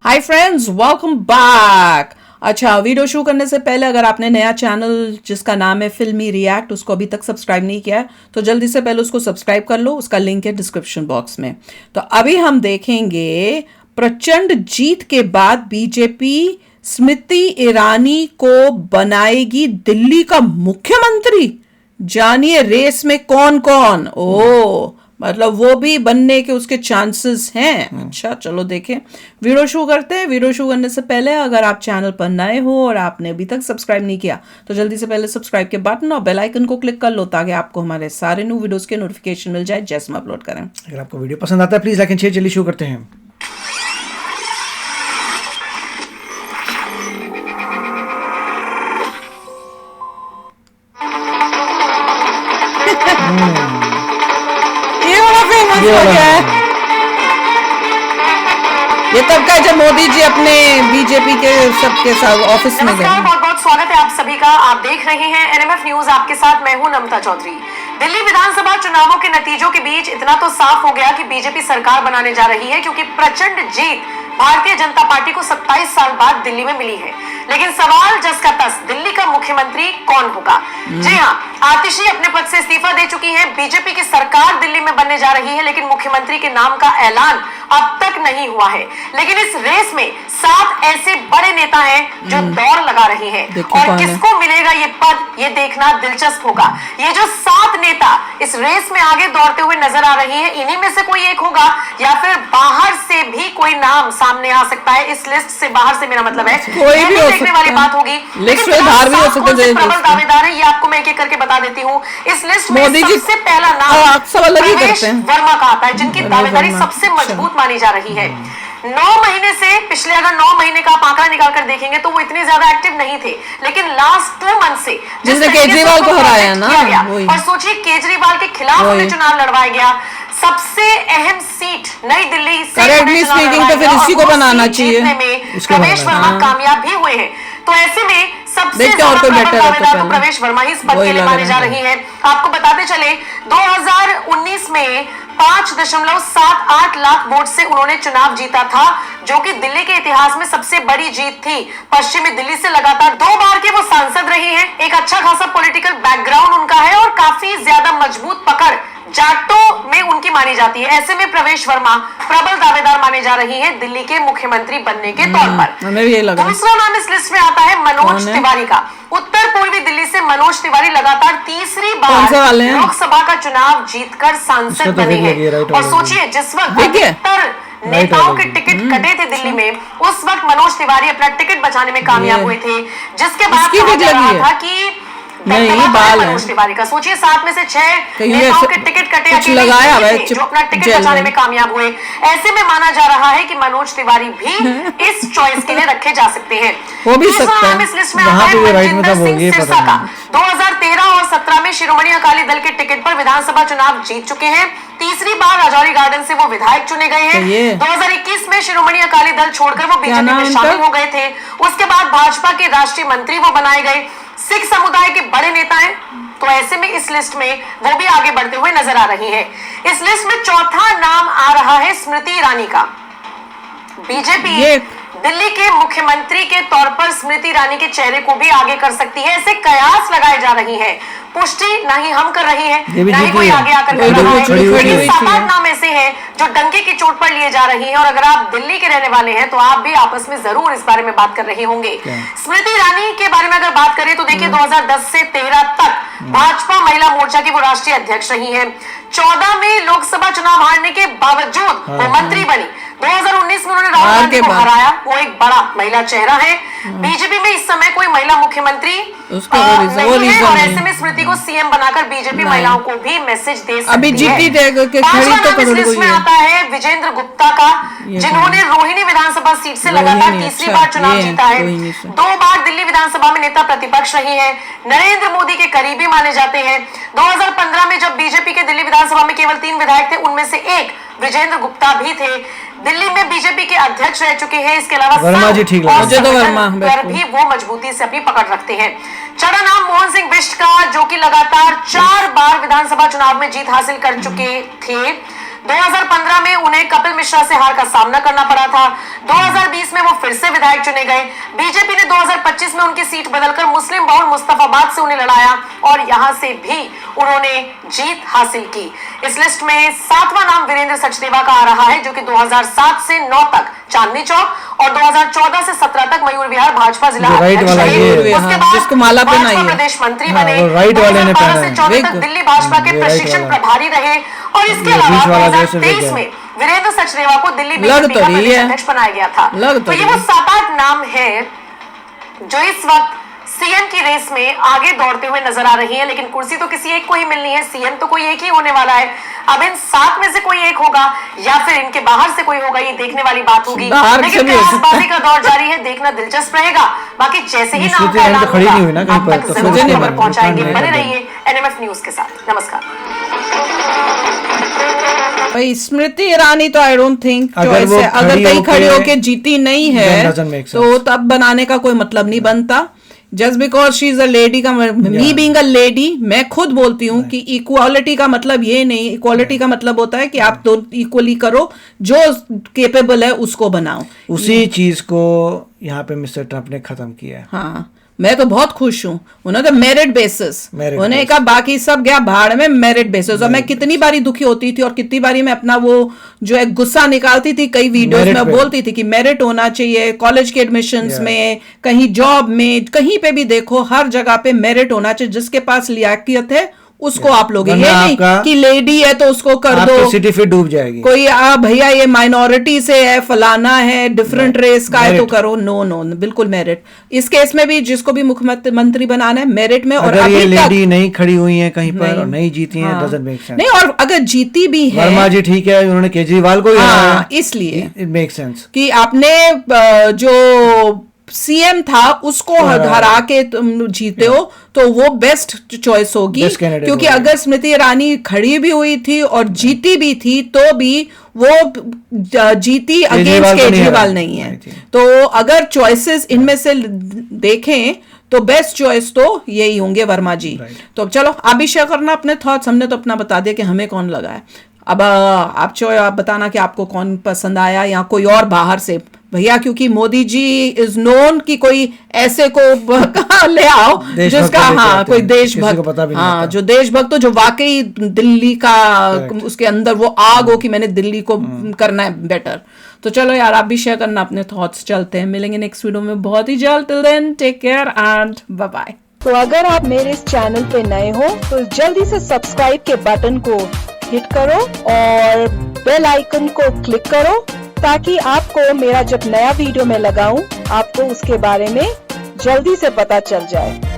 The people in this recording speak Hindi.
Hi friends, welcome back. अच्छा, वीडियो शुरू करने से पहले अगर आपने नया चैनल जिसका नाम है फिल्मी रिएक्ट उसको अभी तक सब्सक्राइब नहीं किया है तो जल्दी से पहले उसको सब्सक्राइब कर लो। उसका लिंक है डिस्क्रिप्शन बॉक्स में। तो अभी हम देखेंगे प्रचंड जीत के बाद बीजेपी स्मृति ईरानी को बनाएगी दिल्ली का मुख्यमंत्री। जानिए रेस में कौन कौन। ओ मतलब वो भी बनने के उसके चांसेस हैं। अच्छा चलो देखें, वीडियो शुरू करते हैं। वीडियो शुरू करने से पहले अगर आप चैनल पर नए हो और आपने अभी तक सब्सक्राइब नहीं किया तो जल्दी से पहले सब्सक्राइब के बटन और बेल आइकन को क्लिक कर लो ताकि आपको हमारे सारे न्यू वीडियोस के नोटिफिकेशन मिल जाए जैसे हम अपलोड करें। अगर आपको वीडियो पसंद आता है प्लीज लाइक एंड शेयर। चलिए शुरू करते हैं। ये वाला फेमस हो गया है। ये तब का जब मोदी जी अपने बीजेपी के सबके साथ ऑफिस में गए। नमस्कार, बहुत बहुत स्वागत है आप सभी का। आप देख रहे हैं एनएमएफ न्यूज। आपके साथ मैं हूं नमता चौधरी। दिल्ली विधानसभा चुनावों के नतीजों के बीच इतना तो साफ हो गया कि बीजेपी सरकार बनाने जा रही है, क्योंकि प्रचंड जीत भारतीय जनता पार्टी को 27 साल बाद दिल्ली में मिली है। लेकिन सवाल जस का तस, दिल्ली का मुख्यमंत्री कौन होगा? जी हाँ, आतिशी अपने पद से इस्तीफा दे चुकी हैं। बीजेपी की सरकार दिल्ली में बनने जा रही है, लेकिन मुख्यमंत्री के नाम का ऐलान अब तक नहीं हुआ है। लेकिन इस रेस में 7 ऐसे बड़े नेता हैं जो दौड़ लगा रहे हैं, और किसको मिलेगा ये पद, ये देखना दिलचस्प होगा। ये जो 7 नेता इस रेस में आगे दौड़ते हुए नजर आ रहे हैं, इन्हीं में से कोई एक होगा या फिर बाहर से भी कोई नाम सामने आ सकता है। इस लिस्ट से बाहर से मेरा मतलब है कोई भी देखने वाली बात होगी। लिस्ट में बाहर भी हो सकते हैं। प्रबल दावेदार है, ये आपको मैं एक-एक करके बता देती हूँ। इस लिस्ट में मोदी जी सबसे पहला नाम सब अलग ही प्रवेश करते हैं। वर्मा का आता है, जिनकी दावेदारी सबसे मजबूत मानी जा रही है। 9 महीने से पिछले अगर 9 महीने का आप आंकड़ा निकाल कर देखेंगे तो वो इतने ज्यादा एक्टिव नहीं थे, लेकिन लास्ट 2 मंथ से जिसने केजरीवाल को हराया ना, और सोचिए केजरीवाल के खिलाफ उन्हें चुनाव लड़वाया गया। सबसे अहम सीट नई दिल्ली से करेक्टली स्पीकिंग तो फिर इसी को बनाना चाहिए। प्रवेश वर्मा कामयाब भी हुए हैं। तो ऐसे में सबसे ज्यादा प्रवेश वर्मा ही इस पद के लिए माने जा रही है। आपको बताते चले 2019 में 5.78 लाख वोट से उन्होंने चुनाव जीता था, जो कि दिल्ली के इतिहास में सबसे बड़ी जीत थी। पश्चिमी दिल्ली से लगातार 2 बार के वो सांसद रही हैं। एक अच्छा खासा पॉलिटिकल बैकग्राउंड उनका है और काफी ज्यादा मजबूत पकड़ जाटों में उनकी मानी जाती है। ऐसे में प्रवेश वर्मा प्रबल दावेदार माने जा रही है दिल्ली के मुख्यमंत्री बनने के तौर पर। दूसरा नाम इस लिस्ट में आता है मनोज तिवारी का। उत्तर पूर्वी दिल्ली से मनोज तिवारी लगातार तीसरी बार लोकसभा का चुनाव जीतकर सांसद बने हैं। और सोचिए, जिस वक्त अधिकतर नेताओं के टिकट कटे थे दिल्ली में, उस वक्त मनोज तिवारी अपना टिकट बचाने में कामयाब हुए थे, जिसके बाद कहा जा रहा था कि मनोज तिवारी का। सोचिए, 7 में से 6 नेताओं के टिकट कटे जो अपना टिकट बचाने में कामयाब हुए। ऐसे में माना जा रहा है कि मनोज तिवारी भी इस चॉइस के लिए रखे जा सकते हैं। वो भी सकता है। इस लिस्ट में आता है मनजिंदर सिंह सिरसा का। 2013 और 17 में शिरोमणि अकाली दल के टिकट पर विधानसभा चुनाव जीत चुके हैं। तीसरी बार राजौरी गार्डन से वो विधायक चुने गए हैं। 2021 में शिरोमणि अकाली दल छोड़कर वो बीजेपी में शामिल हो गए थे। उसके बाद भाजपा के राष्ट्रीय मंत्री वो बनाए गए। सिख समुदाय के बड़े नेता हैं, तो ऐसे में इस लिस्ट में वो भी आगे बढ़ते हुए नजर आ रही हैं। इस लिस्ट में चौथा नाम आ रहा है स्मृति ईरानी का। बीजेपी दिल्ली के मुख्यमंत्री के तौर पर स्मृति ईरानी के चेहरे को भी आगे कर सकती है, ऐसे कयास लगाए जा रही है। पुष्टि ना ही हम कर रहे हैं, ना ही कोई आगे आकर कर रहा है। 7-8 नाम ऐसे हैं जो डंके की चोट पर लिए जा रही हैं, और अगर आप दिल्ली के रहने वाले हैं तो आप भी आपस में जरूर इस बारे में बात कर रहे होंगे। स्मृति ईरानी के बारे में अगर बात करें तो देखिए, 2010 से 13 तक भाजपा महिला मोर्चा की वो राष्ट्रीय अध्यक्ष रही है। 14 में लोकसभा चुनाव हारने के बावजूद वो मंत्री बनी। 2019 में उन्होंने राहुल गांधी को हराया। वो एक बड़ा महिला चेहरा है। बीजेपी में इस समय कोई महिला मुख्यमंत्री नहीं है, और ऐसे में स्मृति को सीएम बनाकर बीजेपी महिलाओं को भी मैसेज दे सकती है। पांचवा लिस्ट में आता है विजेंद्र गुप्ता का, जिन्होंने रोहिणी विधानसभा सीट से लगातार तीसरी बार चुनाव जीता है। 2 बार दिल्ली विधानसभा में नेता प्रतिपक्ष रही है। नरेंद्र मोदी के करीबी माने जाते हैं। 2015 में जब बीजेपी के दिल्ली विधानसभा में केवल 3 विधायक थे, उनमें से एक विजेंद्र गुप्ता भी थे। दिल्ली में बीजेपी के अध्यक्ष रह चुके हैं। इसके अलावा वर्मा जी ठीक पर भी वो मजबूती से अपनी पकड़ रखते हैं। चौथा नाम मोहन सिंह बिष्ट का, जो कि लगातार 4 बार विधानसभा चुनाव में जीत हासिल कर चुके थे। 2015 में उन्हें कपिल मिश्रा से हार का सामना करना पड़ा था। 2020 में वो फिर से विधायक चुने गए। बीजेपी ने 2025 में उनकी सीट बदलकर मुस्लिम बहुल मुस्तफाबाद से उन्हें लड़ाया और यहां से भी उन्होंने जीत हासिल की। इस लिस्ट में 7वां नाम वीरेंद्र सचदेवा का आ रहा है, जो कि 2007 से 9 तक चांदनी चौक और 2014 से 17 तक मयूर विहार भाजपा जिला अध्यक्ष रहे। उसके बाद जिसको माला पहनाई है, प्रदेश मंत्री बने। राइट वाले ने 2012 से 14 तक दिल्ली भाजपा के प्रशिक्षण प्रभारी रहे और इसके अलावा 2023 में वीरेंद्र सचदेवा को दिल्ली बीजेपी का प्रदेश अध्यक्ष बनाया गया था। तो ये वो 7-8 नाम है जो इस वक्त सीएम की रेस में आगे दौड़ते हुए नजर आ रही है, लेकिन कुर्सी तो किसी एक को ही मिलनी है। सीएम तो कोई एक ही होने वाला है। अब इन 7 में से कोई एक होगा या फिर इनके बाहर से कोई होगा, ये देखने वाली बात होगी। लेकिन कयासबाजी का दौर जारी है, देखना दिलचस्प रहेगा। बाकी जैसे ही नाम का ऐलान होगा आप तक जरूर खबर पहुंचाएंगे। बने रहिए एनएमएफ न्यूज के साथ। नमस्कार। भाई स्मृति ईरानी तो आई डोंट थिंक चॉइस है। अगर कहीं खड़ी होके जीती नहीं है तो तब बनाने का कोई मतलब नहीं बनता। Just because she is a lady का, मी बीइंग अ लेडी, मैं खुद बोलती हूँ कि इक्वालिटी का मतलब ये नहीं। इक्वालिटी का मतलब होता है कि आप तो इक्वली करो, जो केपेबल है उसको बनाओ। उसी चीज को यहाँ पे मिस्टर ट्रम्प ने खत्म किया है। हाँ, मैं तो बहुत खुश हूँ। उन्होंने मेरिट बेसिस, उन्होंने कहा बाकी सब गया भाड़ में, मेरिट बेसिस। और मैं कितनी बारी दुखी होती थी और कितनी बारी मैं अपना वो जो है गुस्सा निकालती थी कई वीडियोस में, बोलती थी कि मेरिट होना चाहिए कॉलेज के एडमिशंस में, कहीं जॉब में, कहीं पे भी देखो हर जगह पे मेरिट होना चाहिए। जिसके पास लियाकत है उसको आप लोग, ये नहीं कि लेडी है तो उसको कर दो, सिटी फिर डूब जाएगी। कोई भैया ये माइनॉरिटी से है, फलाना है, डिफरेंट रेस का है तो करो। नो नो, बिल्कुल मेरिट। इस केस में भी जिसको भी मुख्यमंत्री बनाना है मेरिट में। और अगर ये लेडी नहीं खड़ी हुई है कहीं पर और नहीं जीती है, डजंट मेक सेंस। नहीं, और अगर जीती भी है, वर्मा जी ठीक है, उन्होंने केजरीवाल को हाँ, इसलिए इट मेक सेंस कि आपने जो सीएम था उसको हरा के तुम जीते हो तो वो बेस्ट चॉइस होगी। क्योंकि अगर स्मृति ईरानी खड़ी भी हुई थी और जीती भी थी तो भी वो जीती अगेंस्ट केजरीवाल नहीं है। तो अगर चॉइसेस इनमें से देखें तो बेस्ट चॉइस तो यही होंगे वर्मा जी। तो चलो आप भी शेयर करना अपने थॉट्स। हमने तो अपना बता दिया कि हमें कौन लगा है। अब आप बताना कि आपको कौन पसंद आया या कोई और बाहर से भैया, क्योंकि मोदी जी इज नोन कि कोई ऐसे को ले आओ जिसका हाँ कोई देशभक्त, हाँ जो देशभक्त हो, जो वाकई दिल्ली का उसके अंदर वो आग हो कि मैंने दिल्ली को करना है बेटर। तो चलो यार आप भी शेयर करना अपने थॉट्स। चलते हैं, मिलेंगे नेक्स्ट वीडियो में बहुत ही जल्द। Till then take care and bye bye. तो अगर आप मेरे इस चैनल पे नए हो तो जल्दी से सब्सक्राइब के बटन को हिट करो और बेल आइकन को क्लिक करो ताकि आपको मेरा जब नया वीडियो मैं लगाऊं आपको उसके बारे में जल्दी से पता चल जाए।